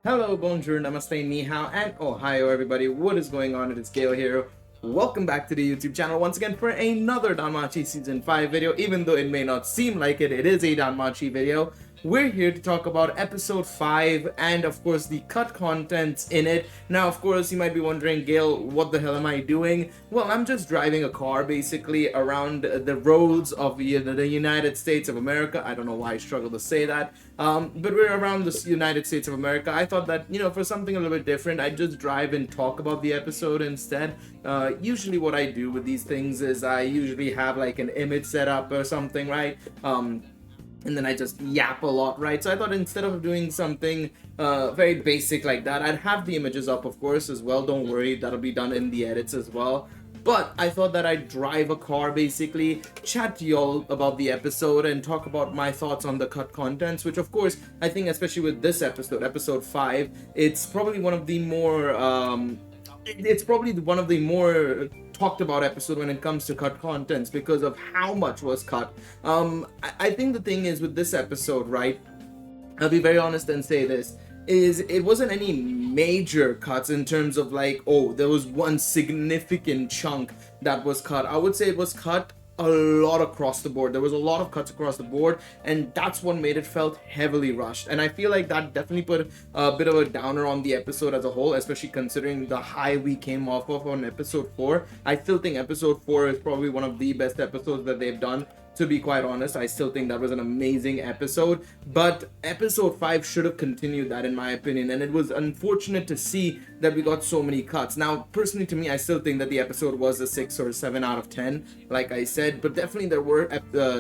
Hello, bonjour, namaste, ni hao, and ohio, everybody. What is going on? It is Gale here. Welcome back to the YouTube channel once again for another Danmachi Season 5 video. Even though it may not seem like it, it is a Danmachi video. We're here to talk about episode 5 and of course the cut contents in it. Now of course you might be wondering, Gail, what the hell am I doing? Well, I'm just driving a car basically around the roads of the United States of America. I don't know why I struggle to say that. But we're around the United States of America. I thought that, for something a little bit different, I'd just drive and talk about the episode instead. Usually what I do with these things is I usually have like an image set up or something, right? And then I just yap a lot, right? So I thought instead of doing something very basic like that, I'd have the images up, of course, as well. Don't worry, that'll be done in the edits as well. But I thought that I'd drive a car, basically, chat to y'all about the episode and talk about my thoughts on the cut contents, which of course, I think especially with this episode, episode 5, it's probably one of the more talked about episode when it comes to cut contents because of how much was cut. I think the thing is with this episode, right? I'll be very honest and say this is it wasn't any major cuts in terms of like, oh, there was one significant chunk that was cut. I would say it was cut a lot across the board. There was a lot of cuts across the board, and that's what made it felt heavily rushed. And I feel like that definitely put a bit of a downer on the episode as a whole, especially considering the high we came off of on episode 4. I still think episode 4 is probably one of the best episodes that they've done. To be quite honest, I still think that was an amazing episode, but episode 5 should have continued that in my opinion, and it was unfortunate to see that we got so many cuts. Now, personally to me, I still think that the episode was a 6 or 7 out of 10, like I said, but definitely there were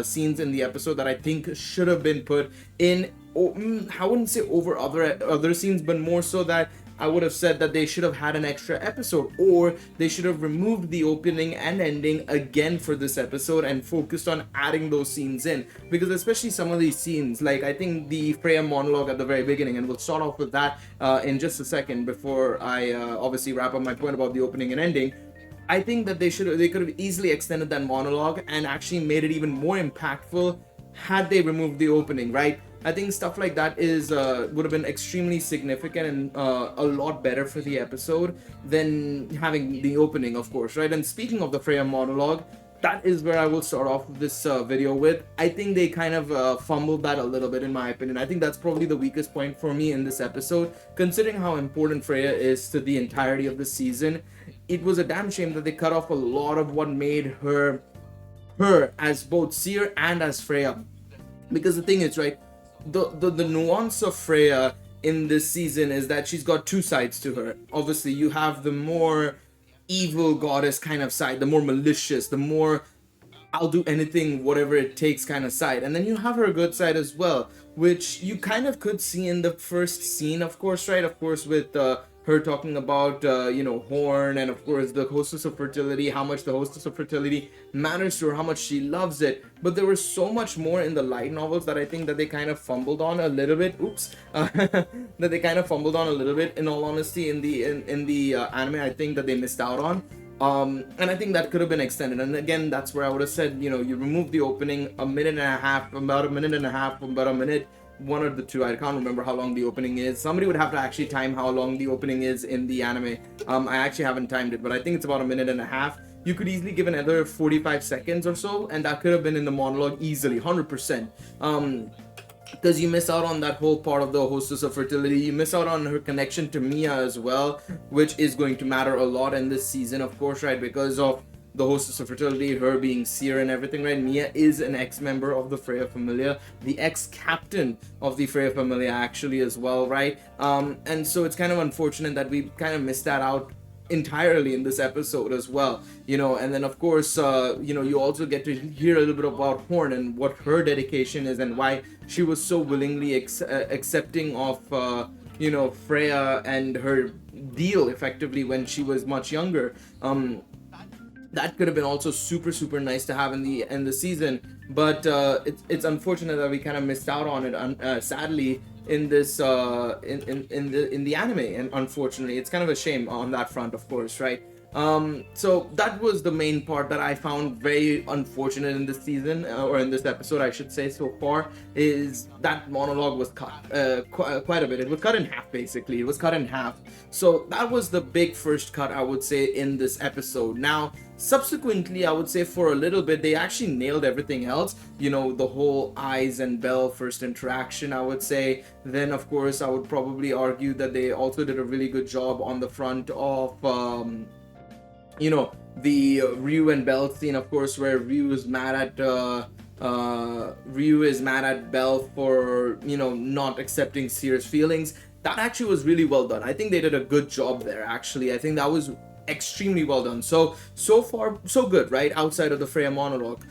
scenes in the episode that I think should have been put in, I wouldn't say over other scenes, but more so that I would have said that they should have had an extra episode, or they should have removed the opening and ending again for this episode and focused on adding those scenes in, because especially some of these scenes, like I think the Freya monologue at the very beginning, and we'll start off with that in just a second before I obviously wrap up my point about the opening and ending. I think that they could have easily extended that monologue and actually made it even more impactful had they removed the opening, right? I think stuff like that is would have been extremely significant and a lot better for the episode than having the opening, of course, right? And speaking of the Freya monologue, that is where I will start off this video with. I think they kind of fumbled that a little bit, in my opinion. I think that's probably the weakest point for me in this episode, considering how important Freya is to the entirety of the season. It was a damn shame that they cut off a lot of what made her as both Seer and as Freya. Because the thing is, right, the nuance of Freya in this season is that she's got two sides to her. Obviously, you have the more evil goddess kind of side, the more malicious, the more I'll do anything, whatever it takes kind of side. And then you have her good side as well, which you kind of could see in the first scene, of course, right? Of course, with her talking about, Horn, and of course the hostess of fertility, how much the hostess of fertility matters to her, how much she loves it. But there was so much more in the light novels that I think that they kind of fumbled on a little bit. That they kind of fumbled on a little bit. In all honesty, in the anime, I think that they missed out on. And I think that could have been extended. And again, that's where I would have said, you remove the opening a minute and a half, about a minute, one or the two. I can't remember how long the opening is. Somebody would have to actually time how long the opening is in the anime. I actually haven't timed it, but I think it's about a minute and a half. You could easily give another 45 seconds or so, and that could have been in the monologue easily, 100%. Because you miss out on that whole part of the hostess of fertility. You miss out on her connection to Mia as well, which is going to matter a lot in this season, of course, right? Because of the hostess of fertility, her being Seer and everything, right? Mia is an ex-member of the Freya Familia, the ex-captain of the Freya Familia actually as well, right? And so it's kind of unfortunate that we kind of missed that out entirely in this episode as well, and then of course you also get to hear a little bit about Horn and what her dedication is and why she was so willingly accepting of Freya and her deal effectively when she was much younger. That could have been also super nice to have in the season, but it's unfortunate that we kind of missed out on it, sadly, in this in the anime, and unfortunately it's kind of a shame on that front, of course, right? So that was the main part that I found very unfortunate in this season, or in this episode, I should say, so far, is that monologue was cut quite a bit. It was cut in half, basically. It was cut in half. So that was the big first cut, I would say, in this episode. Now, subsequently, I would say for a little bit, they actually nailed everything else. You know, the whole Eyes and Belle first interaction, I would say. Then, of course, I would probably argue that they also did a really good job on the front of, you know, the Ryu and Belle scene, of course, where Ryu is mad at Belle for, you know, not accepting Seer's feelings. That actually was really well done. I think they did a good job there, actually. I think that was extremely well done. So far, so good, right? Outside of the Freya monologue.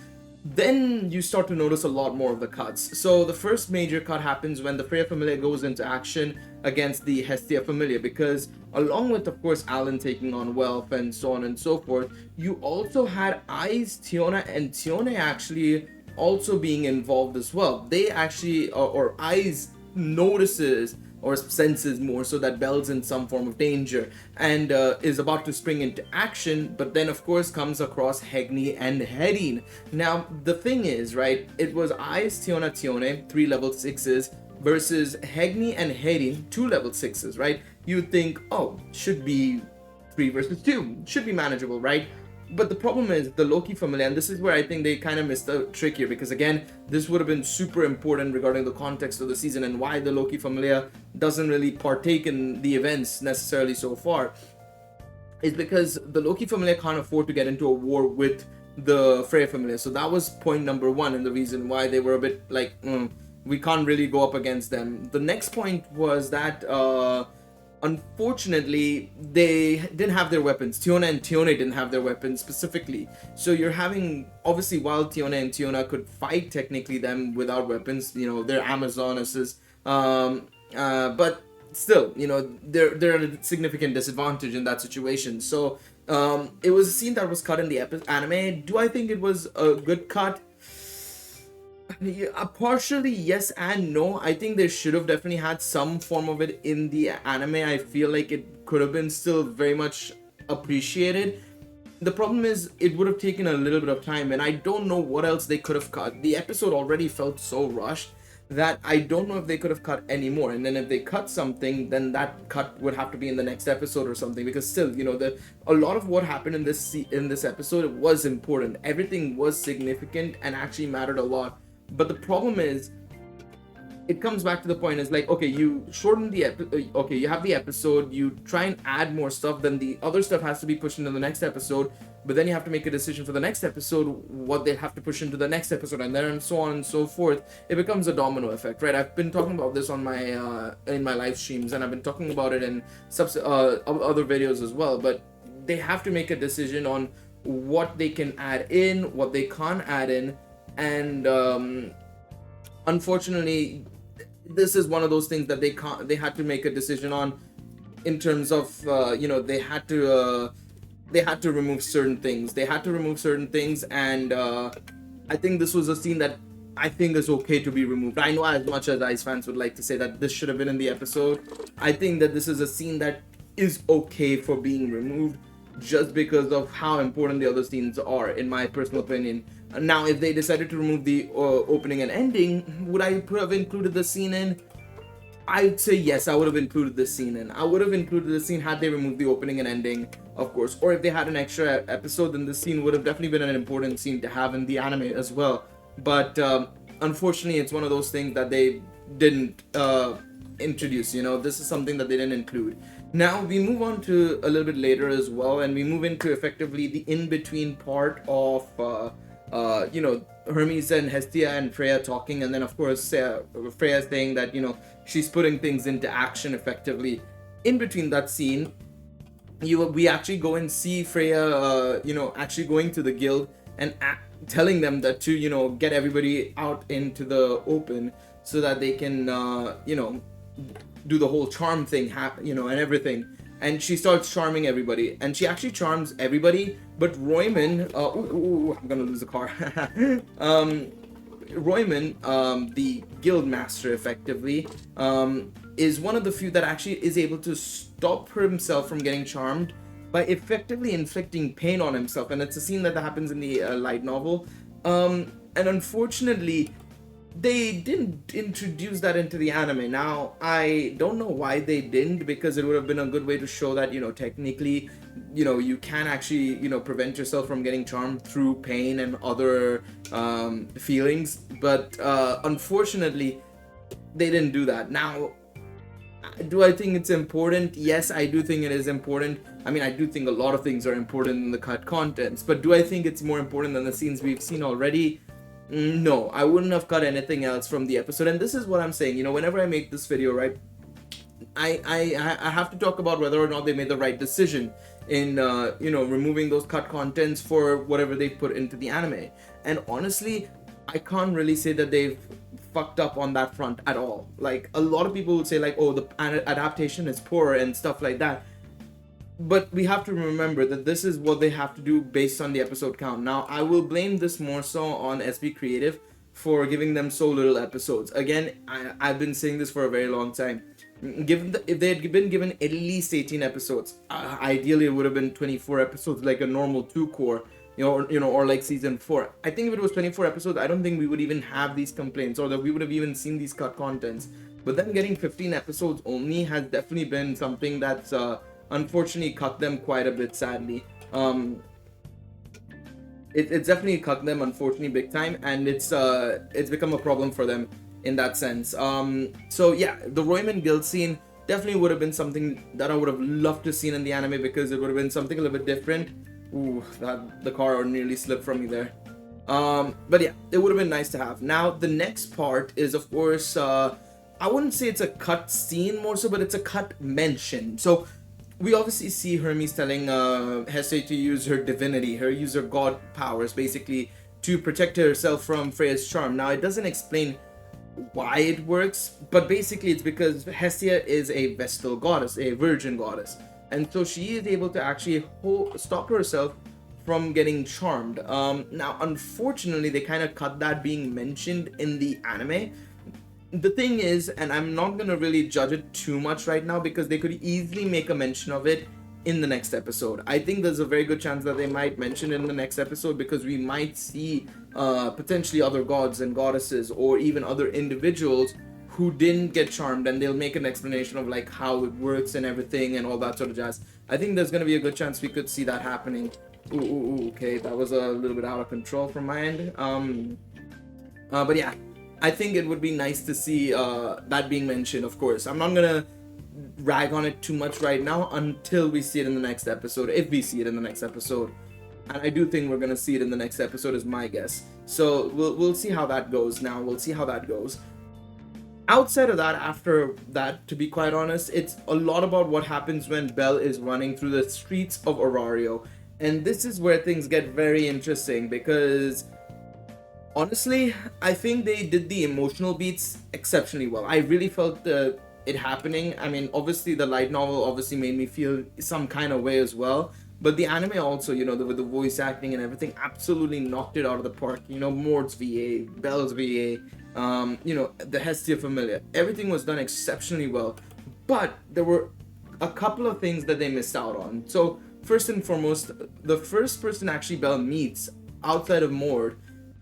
Then you start to notice a lot more of the cuts. So the first major cut happens when the Freya Familia goes into action against the Hestia Familia, because along with, of course, Alan taking on Welf and so on and so forth, you also had Eyes, Tiona, and Tione actually also being involved as well. They actually, or Eyes notices or senses more so that Belle's in some form of danger and is about to spring into action, but then of course comes across Hegni and Hedin. Now the thing is, right, it was Eyes, Tiona, Tione, 3 level 6s, versus Hegni and Hedin, 2 level 6s, right? You'd think, oh, should be 3 versus 2, should be manageable, right? But the problem is the Loki Familia, and this is where I think they kind of missed the trick here, because again, this would have been super important regarding the context of the season and why the Loki Familia doesn't really partake in the events necessarily so far, is because the Loki Familia can't afford to get into a war with the Freya Familia. So that was point number 1, and the reason why they were a bit like, we can't really go up against them. The next point was that unfortunately, they didn't have their weapons. Tiona and Tione didn't have their weapons specifically. So you're having, obviously, while Tiona and Tiona could fight technically them without weapons, you know, they're Amazonesses, but still, you know, they're at a significant disadvantage in that situation. So it was a scene that was cut in the anime. Do I think it was a good cut? Yeah, partially yes and no. I think they should have definitely had some form of it in the anime. I feel like it could have been still very much appreciated. The problem is it would have taken a little bit of time, and I don't know what else they could have cut. The episode already felt so rushed that I don't know if they could have cut any more. And then if they cut something, then that cut would have to be in the next episode or something, because still, you know, a lot of what happened in this episode was important. Everything was significant and actually mattered a lot. But the problem is, it comes back to the point, is like, okay, you shorten the okay, you have the episode, you try and add more stuff, then the other stuff has to be pushed into the next episode, but then you have to make a decision for the next episode what they have to push into the next episode, and then and so on and so forth. It becomes a domino effect, right? I've been talking about this on my in my live streams, and I've been talking about it in other videos as well, but they have to make a decision on what they can add in, what they can't add in. And unfortunately, this is one of those things that they had to make a decision on, in terms of you know, they had to remove certain things. And I think this was a scene that I think is okay to be removed. I know, as much as Ice fans would like to say that this should have been in the episode, I think that this is a scene that is okay for being removed, just because of how important the other scenes are, in my personal opinion. Now, if they decided to remove the opening and ending, would I have included the scene in? I'd say yes, I would have included this scene in. I would have included the scene had they removed the opening and ending, of course. Or if they had an extra episode, then this scene would have definitely been an important scene to have in the anime as well. But unfortunately, it's one of those things that they didn't introduce, you know. This is something that they didn't include. Now we move on to a little bit later as well, and we move into effectively the in-between part of you know, Hermes and Hestia and Freya talking, and then of course Freya saying that, you know, she's putting things into action effectively. In between that scene, we actually go and see Freya you know, actually going to the guild and telling them that to, you know, get everybody out into the open so that they can you know, do the whole charm thing, you know, and everything. And she starts charming everybody, and she actually charms everybody, but Royman, I'm gonna lose the car. Royman, the guild master effectively, is one of the few that actually is able to stop himself from getting charmed by effectively inflicting pain on himself, and it's a scene that happens in the light novel. And unfortunately, they didn't introduce that into the anime. Now, I don't know why they didn't, because it would have been a good way to show that, technically, you can actually, prevent yourself from getting charmed through pain and other feelings. But unfortunately, they didn't do that. Now, do I think it's important? Yes, I do think it is important. I mean, I do think a lot of things are important in the cut contents, but do I think it's more important than the scenes we've seen already? No, I wouldn't have cut anything else from the episode. And this is what I'm saying, whenever I make this video, right, I have to talk about whether or not they made the right decision in removing those cut contents for whatever they put into the anime. And honestly, I can't really say that they've fucked up on that front at all. Like, a lot of people would say, like, oh, the adaptation is poor and stuff like that. But we have to remember that this is what they have to do based on the episode count. Now, I will blame this more so on SB Creative for giving them so little episodes. Again, I've been saying this for a very long time. If they had been given at least 18 episodes, ideally it would have been 24 episodes, like a normal 2-core, or like season 4. I think if it was 24 episodes, I don't think we would even have these complaints, or that we would have even seen these cut contents. But then getting 15 episodes only has definitely been something that's unfortunately cut them quite a bit, sadly. It's definitely cut them, unfortunately, big time, and it's become a problem for them in that sense. So yeah, the Royman Guild scene definitely would have been something that I would have loved to see in the anime, because it would have been something a little bit different. Ooh, the car nearly slipped from me there. But yeah, it would have been nice to have. Now, the next part is, of course, I wouldn't say it's a cut scene more so, but it's a cut mention. So we obviously see Hermes telling Hesse to use her divinity, use her god powers, basically, to protect herself from Freya's charm. Now, it doesn't explain why it works, but basically it's because Hestia is a Vestal goddess, a virgin goddess, and so she is able to actually stop herself from getting charmed. Now, unfortunately, they kind of cut that being mentioned in the anime. The thing is, and I'm not going to really judge it too much right now, because they could easily make a mention of it in the next episode. I think there's a very good chance that they might mention it in the next episode, because we might see potentially other gods and goddesses, or even other individuals who didn't get charmed, and they'll make an explanation of like how it works and everything and all that sort of jazz. I think there's going to be a good chance we could see that happening. Ooh, okay, that was a little bit out of control from my end. But yeah, I think it would be nice to see that being mentioned, of course. I'm not gonna rag on it too much right now until we see it in the next episode, if we see it in the next episode. And I do think we're gonna see it in the next episode, is my guess. So we'll see how that goes. Now, we'll see how that goes. Outside of that, after that, to be quite honest, it's a lot about what happens when Belle is running through the streets of Orario. And this is where things get very interesting, because honestly, I think they did the emotional beats exceptionally well. I really felt it happening. I mean, obviously the light novel obviously made me feel some kind of way as well, but the anime also, with the voice acting and everything, absolutely knocked it out of the park. Mord's VA, Belle's VA, the Hestia Familia, everything was done exceptionally well, but there were a couple of things that they missed out on. So first and foremost, the first person actually Belle meets outside of Mord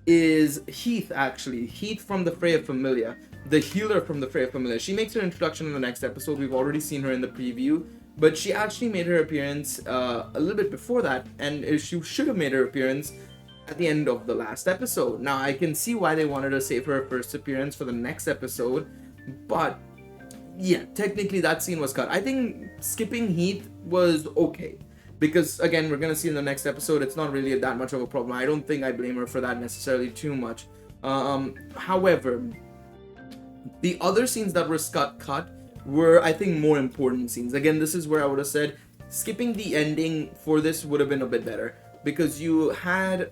is Heath, actually. Heath from the Freya Familia, the healer from the Freya Familia. She makes her introduction in the next episode. We've already seen her in the preview, but she actually made her appearance a little bit before that, and she should have made her appearance at the end of the last episode. Now, I can see why they wanted to save her first appearance for the next episode, but yeah, technically that scene was cut. I think skipping Heath was okay, because again, we're gonna see in the next episode, it's not really that much of a problem. I don't think I blame her for that necessarily too much. However, the other scenes that were cut were, I think, more important scenes. Again, this is where I would have said skipping the ending for this would have been a bit better, because you had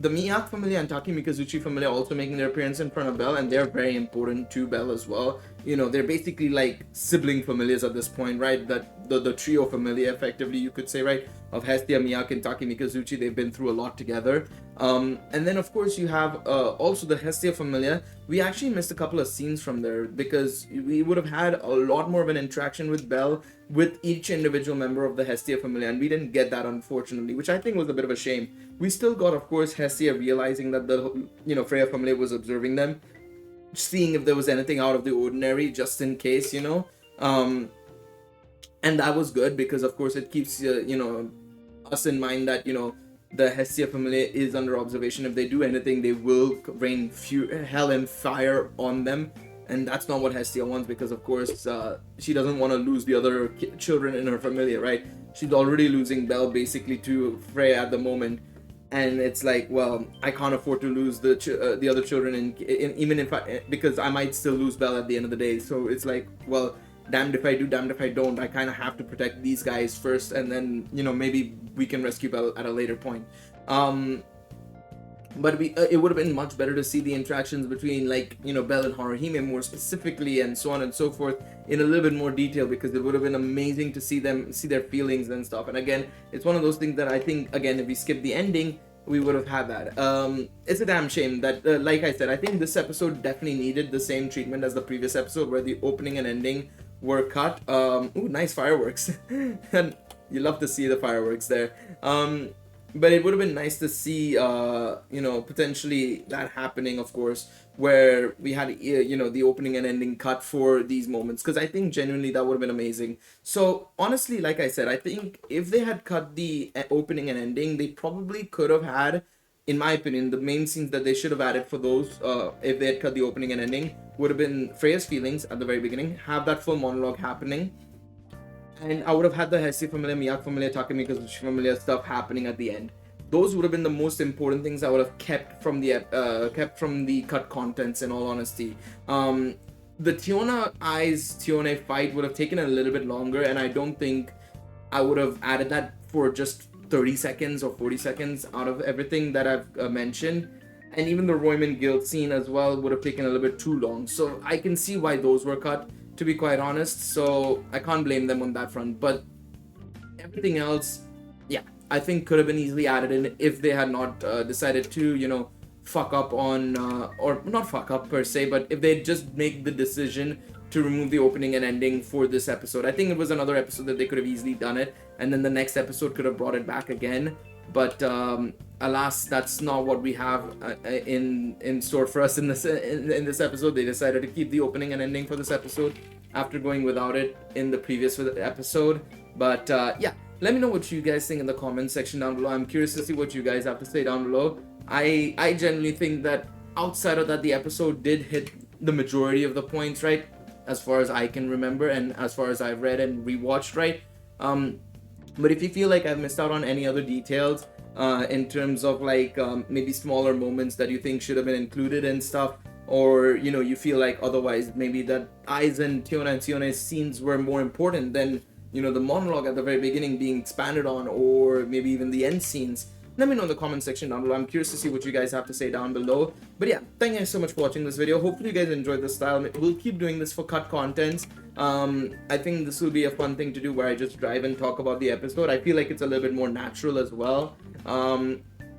the Miyak Familia and Taki Mikazuchi Familia also making their appearance in front of Belle, and they're very important to Belle as well. they're basically like sibling familiars at this point, right? That the trio familia, effectively, you could say, right? Of Hestia, Miyake, and Takemikazuchi. They've been through a lot together. And then, of course, you have also the Hestia familia. We actually missed a couple of scenes from there because we would have had a lot more of an interaction with Belle, with each individual member of the Hestia familia, and we didn't get that, unfortunately, which I think was a bit of a shame. We still got, of course, Hestia realizing that the Freya familia was observing them, seeing if there was anything out of the ordinary, just in case, and that was good because, of course, it keeps us in mind that the Hestia familia is under observation. If they do anything, they will rain hell and fire on them, and that's not what Hestia wants, because of course she doesn't want to lose the other children in her familia, right? She's already losing Belle basically to Freya at the moment, and it's like, well, I can't afford to lose the other children, even if because I might still lose Belle at the end of the day. So it's like, well, damned if I do, damned if I don't. I kind of have to protect these guys first, and then maybe we can rescue Belle at a later point. But it would have been much better to see the interactions between, like, Belle and Haruhime more specifically, and so on and so forth, in a little bit more detail, because it would have been amazing to see their feelings and stuff. And again, it's one of those things that I think, again, if we skip the ending, we would have had that. It's a damn shame that, like I said, I think this episode definitely needed the same treatment as the previous episode, where the opening and ending were cut. Ooh, nice fireworks. And you love to see the fireworks there. But it would have been nice to see, potentially that happening, of course, where we had, the opening and ending cut for these moments, because I think genuinely that would have been amazing. So honestly, like I said, I think if they had cut the opening and ending, they probably could have had, in my opinion, the main scenes that they should have added for those, if they had cut the opening and ending, would have been Freya's feelings at the very beginning, have that full monologue happening, and I would have had the Hestia familia, Miyake familia, Takemikazuchi familia stuff happening at the end. Those would have been the most important things I would have kept from the cut contents, in all honesty. The Tione fight would have taken a little bit longer, and I don't think I would have added that for just 30 seconds or 40 seconds out of everything that I've mentioned. And even the Royman Guild scene as well would have taken a little bit too long. So I can see why those were cut, to be quite honest. So I can't blame them on that front. But everything else, yeah, I think could have been easily added in if they had not decided to, fuck up on, or not fuck up per se, but if they just make the decision to remove the opening and ending for this episode. I think it was another episode that they could have easily done it, and then the next episode could have brought it back again. But alas, that's not what we have in store for us in this episode. They decided to keep the opening and ending for this episode after going without it in the previous episode. But yeah, let me know what you guys think in the comments section down below. I'm curious to see what you guys have to say down below. I genuinely think that outside of that, the episode did hit the majority of the points, right? As far as I can remember, and as far as I've read and rewatched, right? But if you feel like I've missed out on any other details in terms of like maybe smaller moments that you think should have been included and stuff, or you feel like otherwise maybe that Ai's and Tione's scenes were more important than the monologue at the very beginning being expanded on, or maybe even the end scenes, let me know in the comment section down below. I'm curious to see what you guys have to say down below. But yeah, thank you guys so much for watching this video. Hopefully you guys enjoyed this style. We'll keep doing this for cut contents. I think this will be a fun thing to do, where I just drive and talk about the episode. I feel like it's a little bit more natural as well.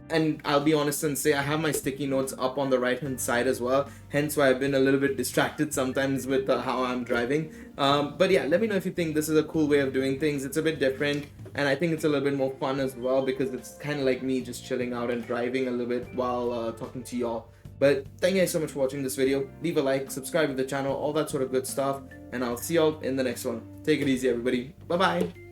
And I'll be honest and say I have my sticky notes up on the right hand side as well, hence why I've been a little bit distracted sometimes with how I'm driving. But yeah, let me know if you think this is a cool way of doing things. It's a bit different, and I think it's a little bit more fun as well, because it's kind of like me just chilling out and driving a little bit while talking to y'all. But thank you guys so much for watching this video. Leave a like, subscribe to the channel, all that sort of good stuff, and I'll see y'all in the next one. Take it easy, everybody. Bye bye.